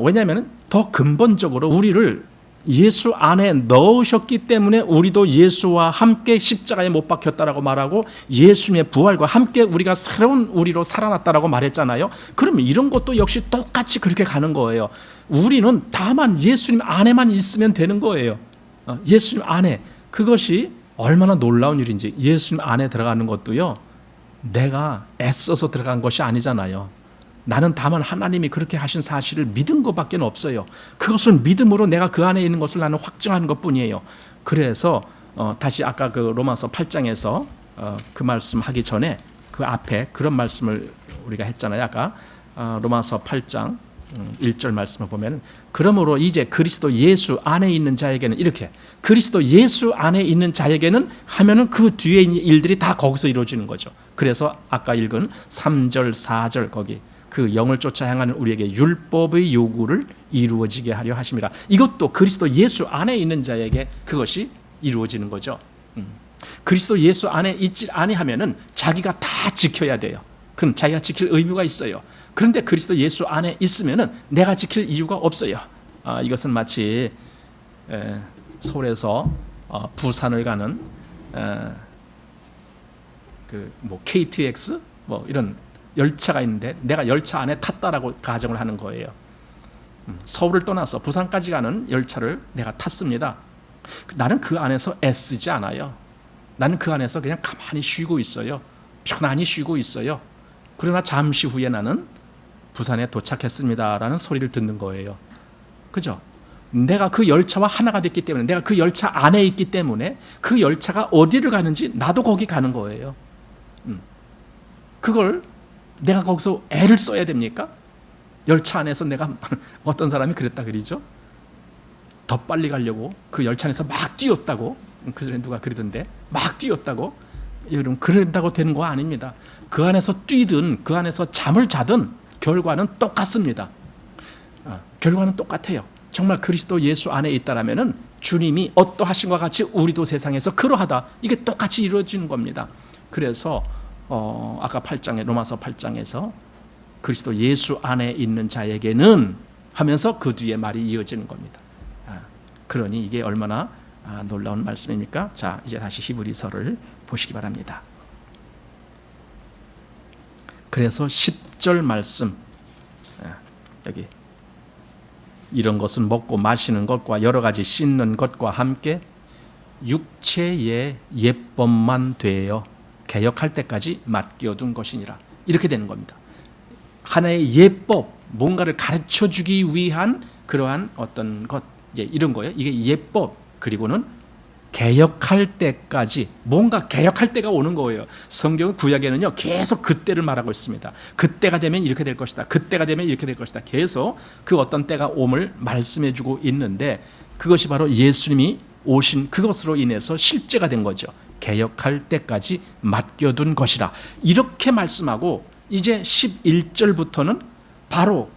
Speaker 1: 왜냐하면 더 근본적으로 우리를 예수 안에 넣으셨기 때문에 우리도 예수와 함께 십자가에 못 박혔다라고 말하고 예수님의 부활과 함께 우리가 새로운 우리로 살아났다라고 말했잖아요. 그러면 이런 것도 역시 똑같이 그렇게 가는 거예요. 우리는 다만 예수님 안에만 있으면 되는 거예요. 예수님 안에. 그것이 얼마나 놀라운 일인지. 예수님 안에 들어가는 것도요, 내가 애써서 들어간 것이 아니잖아요. 나는 다만 하나님이 그렇게 하신 사실을 믿은 것밖에 없어요. 그것을 믿음으로 내가 그 안에 있는 것을 나는 확증하는 것뿐이에요. 그래서 다시 아까 그 로마서 8장에서 그 말씀 하기 전에 그 앞에 그런 말씀을 우리가 했잖아요. 아까 로마서 8장 1절 말씀을 보면, 그러므로 이제 그리스도 예수 안에 있는 자에게는, 이렇게 그리스도 예수 안에 있는 자에게는 하면은 그 뒤에 있는 일들이 다 거기서 이루어지는 거죠. 그래서 아까 읽은 3절 4절 거기 그 영을 쫓아 향하는 우리에게 율법의 요구를 이루어지게 하려 하심이라. 이것도 그리스도 예수 안에 있는 자에게 그것이 이루어지는 거죠. 그리스도 예수 안에 있지 아니하면은 자기가 다 지켜야 돼요. 그럼 자기가 지킬 의무가 있어요. 그런데 그리스도 예수 안에 있으면은 내가 지킬 이유가 없어요. 이것은 마치 서울에서 부산을 가는 그 KTX 뭐 이런 열차가 있는데 내가 열차 안에 탔다라고 가정을 하는 거예요. 서울을 떠나서 부산까지 가는 열차를 내가 탔습니다. 나는 그 안에서 애쓰지 않아요. 나는 그 안에서 그냥 가만히 쉬고 있어요. 편안히 쉬고 있어요. 그러나 잠시 후에 나는 부산에 도착했습니다라는 소리를 듣는 거예요. 그죠? 내가 그 열차와 하나가 됐기 때문에, 내가 그 열차 안에 있기 때문에 그 열차가 어디를 가는지 나도 거기 가는 거예요. 그걸 내가 거기서 애를 써야 됩니까? 열차 안에서 내가 어떤 사람이 그랬다 그러죠? 더 빨리 가려고 그 열차 안에서 막 뛰었다고. 그 전에 누가 그러던데 막 뛰었다고. 여러분, 그런다고 되는 거 아닙니다. 그 안에서 뛰든 그 안에서 잠을 자든 결과는 똑같습니다. 결과는 똑같아요. 정말 그리스도 예수 안에 있다라면은 주님이 어떠하신과 같이 우리도 세상에서 그러하다, 이게 똑같이 이루어지는 겁니다. 그래서 아까 8장에 로마서 8장에서 그리스도 예수 안에 있는 자에게는 하면서 그 뒤에 말이 이어지는 겁니다. 그러니 이게 얼마나 놀라운 말씀입니까? 자, 이제 다시 히브리서를 보시기 바랍니다. 그래서 10절 말씀, 여기 이런 것은 먹고 마시는 것과 여러 가지 씻는 것과 함께 육체의 예법만 되어 개혁할 때까지 맡겨둔 것이니라. 이렇게 되는 겁니다. 하나의 예법, 뭔가를 가르쳐 주기 위한 그러한 어떤 것, 이제 이런 거예요. 이게 예법, 그리고는 개혁할 때까지, 뭔가 개혁할 때가 오는 거예요. 성경은 구약에는요 계속 그때를 말하고 있습니다. 그때가 되면 이렇게 될 것이다, 그때가 되면 이렇게 될 것이다. 계속 그 어떤 때가 옴을 말씀해 주고 있는데, 그것이 바로 예수님이 오신 그것으로 인해서 실제가 된 거죠. 개혁할 때까지 맡겨둔 것이라 이렇게 말씀하고, 이제 11절부터는 바로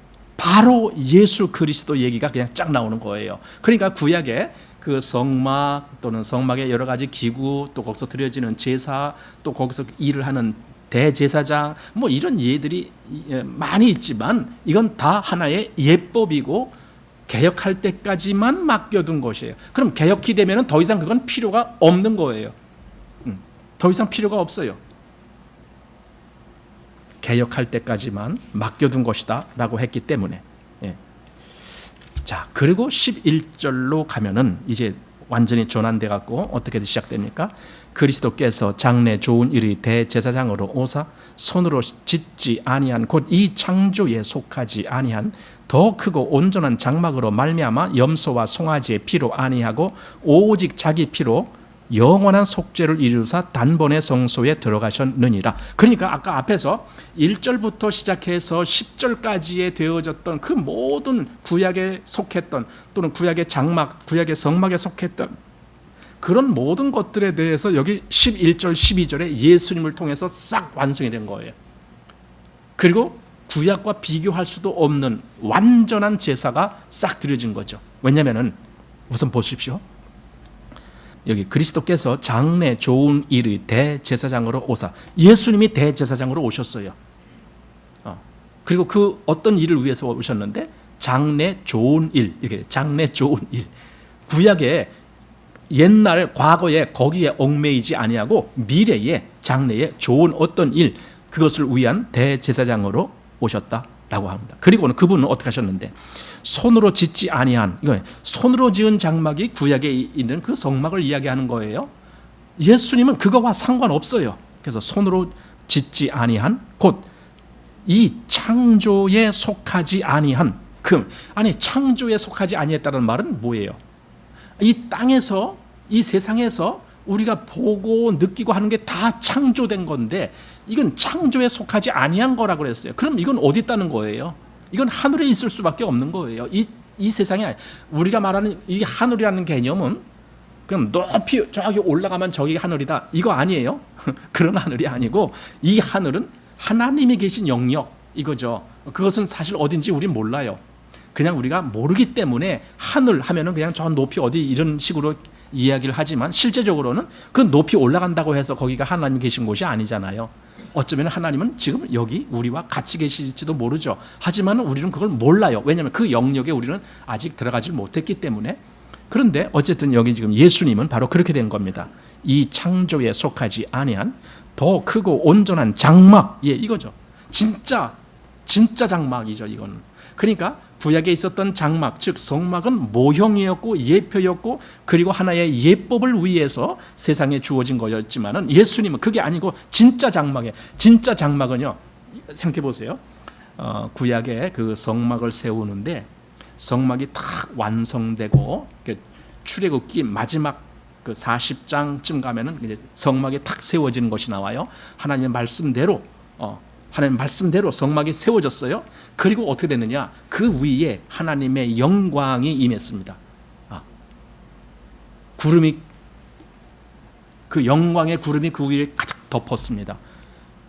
Speaker 1: 예수 그리스도 얘기가 그냥 쫙 나오는 거예요. 그러니까 구약에 그 성막 또는 성막의 여러 가지 기구, 또 거기서 드려지는 제사, 또 거기서 일을 하는 대제사장, 뭐 이런 예들이 많이 있지만 이건 다 하나의 예법이고 개혁할 때까지만 맡겨둔 것이에요. 그럼 개혁이 되면 더 이상 그건 필요가 없는 거예요. 더 이상 필요가 없어요. 개혁할 때까지만 맡겨둔 것이다 라고 했기 때문에. 자, 그리고 11절로 가면은 이제 완전히 전환돼 갖고 어떻게 시작됩니까? 그리스도께서 장래 좋은 일이 대제사장으로 오사 손으로 짓지 아니한 곧 이 창조에 속하지 아니한 더 크고 온전한 장막으로 말미암아 염소와 송아지의 피로 아니하고 오직 자기 피로 영원한 속죄를 이루사 단번에 성소에 들어가셨느니라. 그러니까 아까 앞에서 1절부터 시작해서 10절까지에 되어졌던 그 모든 구약에 속했던, 또는 구약의 장막, 구약의 성막에 속했던 그런 모든 것들에 대해서 여기 11절, 12절에 예수님을 통해서 싹 완성이 된 거예요. 그리고 구약과 비교할 수도 없는 완전한 제사가 싹 드려진 거죠. 왜냐하면 우선 보십시오. 여기 그리스도께서 장래 좋은 일의 대제사장으로 오사, 예수님이 대제사장으로 오셨어요. 그리고 그 어떤 일을 위해서 오셨는데 장래 좋은 일, 이렇게 장래 좋은 일. 구약에 옛날 과거에 거기에 얽매이지 아니하고 미래에 장래에 좋은 어떤 일, 그것을 위한 대제사장으로 오셨다라고 합니다. 그리고는 그분은 어떻게 하셨는데 손으로 짓지 아니한, 이거 손으로 지은 장막이 구약에 있는 그 성막을 이야기하는 거예요. 예수님은 그거와 상관없어요. 그래서 손으로 짓지 아니한 곧 이 창조에 속하지 아니한, 아니 창조에 속하지 아니했다는 말은 뭐예요? 이 땅에서, 이 세상에서 우리가 보고 느끼고 하는 게 다 창조된 건데 이건 창조에 속하지 아니한 거라고 그랬어요. 그럼 이건 어디 있다는 거예요? 이건 하늘에 있을 수밖에 없는 거예요. 이 세상에 우리가 말하는 이 하늘이라는 개념은 그냥 높이 저기 올라가면 저기 하늘이다, 이거 아니에요. 그런 하늘이 아니고 이 하늘은 하나님이 계신 영역, 이거죠. 그것은 사실 어딘지 우린 몰라요. 그냥 우리가 모르기 때문에 하늘 하면은 그냥 저 높이 어디 이런 식으로 이야기를 하지만 실제적으로는 그 높이 올라간다고 해서 거기가 하나님이 계신 곳이 아니잖아요. 어쩌면 하나님은 지금 여기 우리와 같이 계실지도 모르죠. 하지만 우리는 그걸 몰라요. 왜냐하면 그 영역에 우리는 아직 들어가지 못했기 때문에. 그런데 어쨌든 여기 지금 예수님은 바로 그렇게 된 겁니다. 이 창조에 속하지 아니한 더 크고 온전한 장막, 이거죠. 진짜 장막이죠, 이거는. 그러니까 구약에 있었던 장막, 즉 성막은 모형이었고 예표였고 그리고 하나의 예법을 위해서 세상에 주어진 거였지만은 예수님은 그게 아니고 진짜 장막에, 진짜 장막은요, 생각해 보세요. 구약에 그 성막을 세우는데 성막이 딱 완성되고 출애굽기 마지막 그 40장쯤 가면은 이제 성막이 탁 세워지는 것이 나와요. 하나님의 말씀대로 성막이 세워졌어요. 그리고 어떻게 됐느냐? 그 위에 하나님의 영광이 임했습니다. 구름이, 그 영광의 구름이 그 위에 가득 덮었습니다.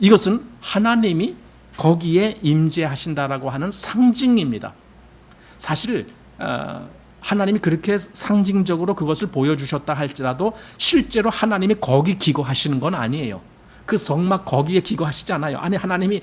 Speaker 1: 이것은 하나님이 거기에 임재하신다라고 하는 상징입니다. 사실 하나님이 그렇게 상징적으로 그것을 보여주셨다 할지라도 실제로 하나님이 거기 기거하시는 건 아니에요. 그 성막 거기에 기거하시잖아요. 아니 하나님이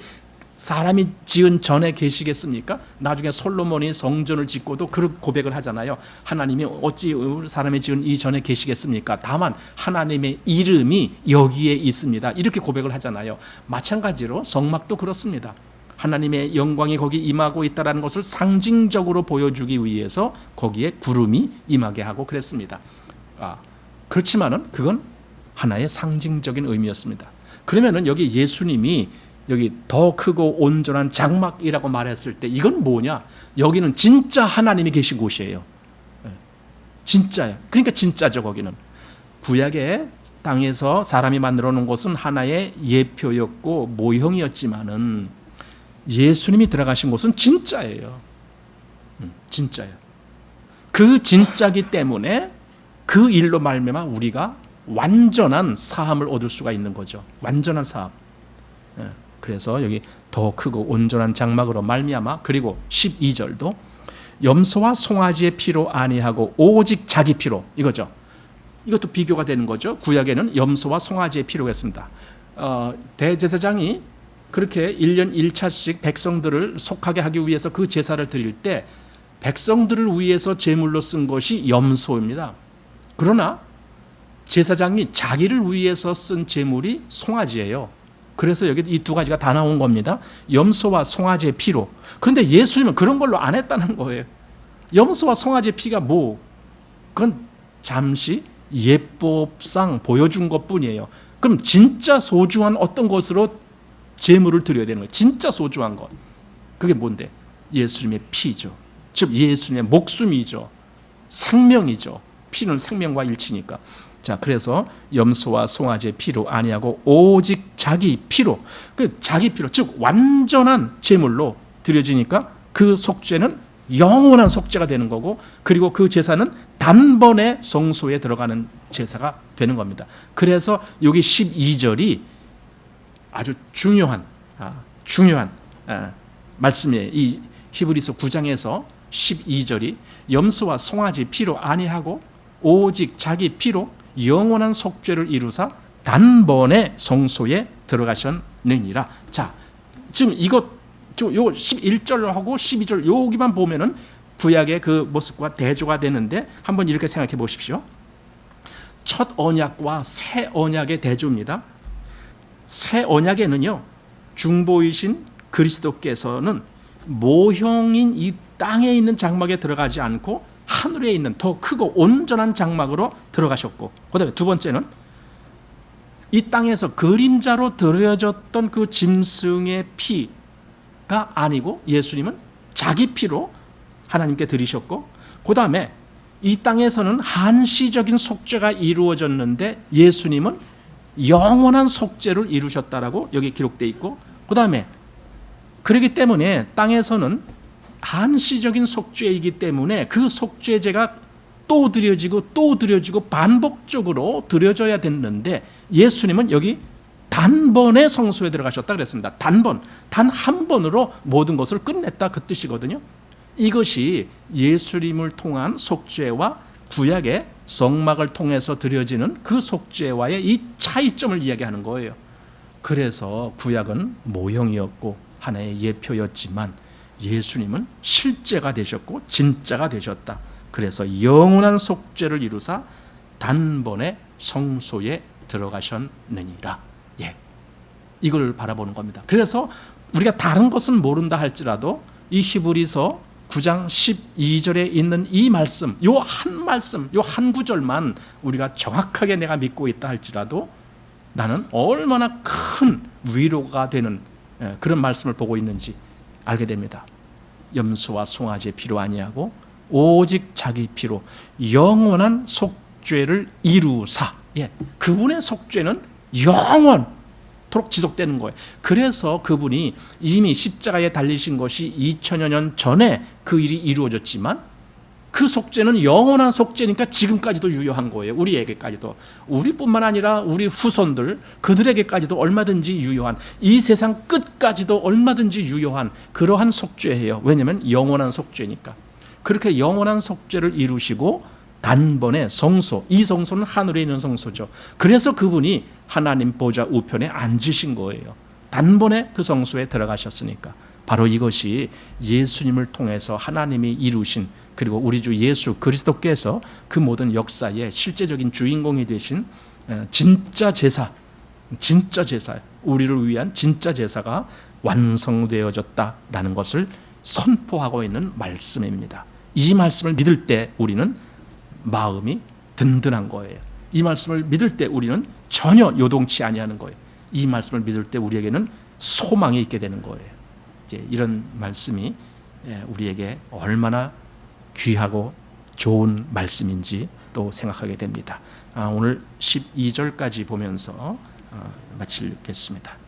Speaker 1: 사람이 지은 전에 계시겠습니까? 나중에 솔로몬이 성전을 짓고도 그런 고백을 하잖아요. 하나님이 어찌 사람이 지은 이 전에 계시겠습니까? 다만 하나님의 이름이 여기에 있습니다. 이렇게 고백을 하잖아요. 마찬가지로 성막도 그렇습니다. 하나님의 영광이 거기 임하고 있다는 것을 상징적으로 보여주기 위해서 거기에 구름이 임하게 하고 그랬습니다. 그렇지만은 그건 하나의 상징적인 의미였습니다. 그러면은 여기 예수님이 여기 더 크고 온전한 장막이라고 말했을 때 이건 뭐냐? 여기는 진짜 하나님이 계신 곳이에요. 진짜야. 그러니까 진짜죠. 거기는 구약의 땅에서 사람이 만들어 놓은 곳은 하나의 예표였고 모형이었지만은 예수님이 들어가신 곳은 진짜예요. 진짜예요. 그 진짜기 때문에 그 일로 말미암아 우리가 완전한 사함을 얻을 수가 있는 거죠. 완전한 사함. 그래서 여기 더 크고 온전한 장막으로 말미암아, 그리고 12절도 염소와 송아지의 피로 아니하고 오직 자기 피로, 이거죠. 이것도 비교가 되는 거죠. 구약에는 염소와 송아지의 피로 했습니다. 대제사장이 그렇게 1년 1차씩 백성들을 속하게 하기 위해서 그 제사를 드릴 때 백성들을 위해서 제물로 쓴 것이 염소입니다. 그러나 제사장이 자기를 위해서 쓴 제물이 송아지예요. 그래서 여기 이 두 가지가 다 나온 겁니다. 염소와 송아지의 피로. 그런데 예수님은 그런 걸로 안 했다는 거예요. 염소와 송아지의 피가 뭐, 그건 잠시 예법상 보여준 것뿐이에요. 그럼 진짜 소중한 어떤 것으로 제물을 드려야 되는 거예요. 진짜 소중한 것. 그게 뭔데? 예수님의 피죠. 즉 예수님의 목숨이죠. 생명이죠. 피는 생명과 일치니까. 자, 그래서 염소와 송아지의 피로 아니하고 오직 자기 피로, 그 자기 피로, 즉 완전한 제물로 드려지니까 그 속죄는 영원한 속죄가 되는 거고, 그리고 그 제사는 단번에 성소에 들어가는 제사가 되는 겁니다. 그래서 여기 12절이 아주 중요한 말씀이에요. 이 히브리서 9장에서 12절이 염소와 송아지 피로 아니하고 오직 자기 피로 영원한 속죄를 이루사 단번에 성소에 들어가셨느니라. 자, 지금 이것 요 11절하고 12절 여기만 보면은 구약의 그 모습과 대조가 되는데, 한번 이렇게 생각해 보십시오. 첫 언약과 새 언약의 대조입니다. 새 언약에는요, 중보이신 그리스도께서는 모형인 이 땅에 있는 장막에 들어가지 않고 하늘에 있는 더 크고 온전한 장막으로 들어가셨고, 그다음에 두 번째는 이 땅에서 그림자로 드려졌던 그 짐승의 피가 아니고 예수님은 자기 피로 하나님께 드리셨고, 그다음에 이 땅에서는 한시적인 속죄가 이루어졌는데 예수님은 영원한 속죄를 이루셨다라고 여기 기록되어 있고, 그다음에 그렇기 때문에 땅에서는 한시적인 속죄이기 때문에 그 속죄제가 또 드려지고 반복적으로 드려져야 됐는데, 예수님은 여기 단번에 성소에 들어가셨다 그랬습니다. 단번, 단 한 번으로 모든 것을 끝냈다, 그 뜻이거든요. 이것이 예수님을 통한 속죄와 구약의 성막을 통해서 드려지는 그 속죄와의 이 차이점을 이야기하는 거예요. 그래서 구약은 모형이었고 하나의 예표였지만 예수님은 실제가 되셨고 진짜가 되셨다. 그래서 영원한 속죄를 이루사 단번에 성소에 들어가셨느니라. 예, 이걸 바라보는 겁니다. 그래서 우리가 다른 것은 모른다 할지라도 이 히브리서 9장 12절에 있는 이 말씀, 요 한 말씀, 요 한 구절만 우리가 정확하게 내가 믿고 있다 할지라도 나는 얼마나 큰 위로가 되는 그런 말씀을 보고 있는지 알게 됩니다. 염소와 송아지의 피로 아니하고 오직 자기 피로 영원한 속죄를 이루사. 예, 그분의 속죄는 영원토록 지속되는 거예요. 그래서 그분이 이미 십자가에 달리신 것이 2000여 년 전에 그 일이 이루어졌지만 그 속죄는 영원한 속죄니까 지금까지도 유효한 거예요. 우리에게까지도. 우리뿐만 아니라 우리 후손들, 그들에게까지도 얼마든지 유효한, 이 세상 끝까지도 얼마든지 유효한 그러한 속죄예요. 왜냐하면 영원한 속죄니까. 그렇게 영원한 속죄를 이루시고 단번에 성소, 이 성소는 하늘에 있는 성소죠. 그래서 그분이 하나님 보좌 우편에 앉으신 거예요. 단번에 그 성소에 들어가셨으니까. 바로 이것이 예수님을 통해서 하나님이 이루신, 그리고 우리 주 예수 그리스도께서 그 모든 역사의 실제적인 주인공이 되신 진짜 제사, 우리를 위한 진짜 제사가 완성되어졌다라는 것을 선포하고 있는 말씀입니다. 이 말씀을 믿을 때 우리는 마음이 든든한 거예요. 이 말씀을 믿을 때 우리는 전혀 요동치 아니하는 거예요. 이 말씀을 믿을 때 우리에게는 소망이 있게 되는 거예요. 이제 이런 말씀이 우리에게 얼마나 귀하고 좋은 말씀인지 또 생각하게 됩니다. 오늘 12절까지 보면서 마치겠습니다.